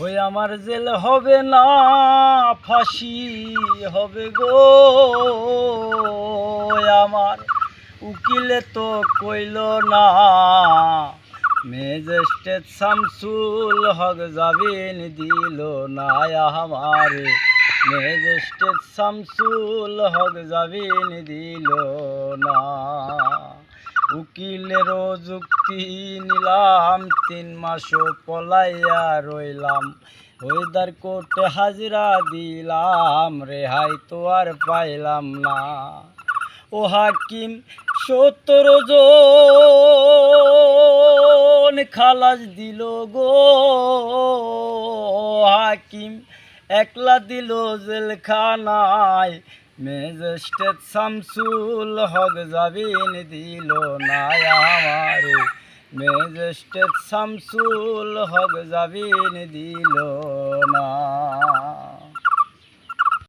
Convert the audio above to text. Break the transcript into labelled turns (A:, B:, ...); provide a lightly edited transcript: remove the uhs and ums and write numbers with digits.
A: ওই আমার জেল হবে না, ফাঁসি হবে গো। আমার উকিলে তো কইল না, ম্যাজিস্ট্রেট শামসুল হক জামিন দিল না আমারে। ম্যাজিস্ট্রেট শামসুল হক জামিন দিল না। উকিলেরও যুক্তি নিলাম, 3 মাসও পলাইয়া রইলাম। ওইদার কোর্টে হাজিরা দিলাম, রেহাই তো আর পাইলাম না। ও হাকিম 17 জন খালাস দিল গো। হাকিম একলা দিল জেলখানায়, ম্যাজিস্ট্রেট শামসুল হক জামিন দিল না আমারে। ম্যাজিস্ট্রেট শামসুল হক জামিন দিল না।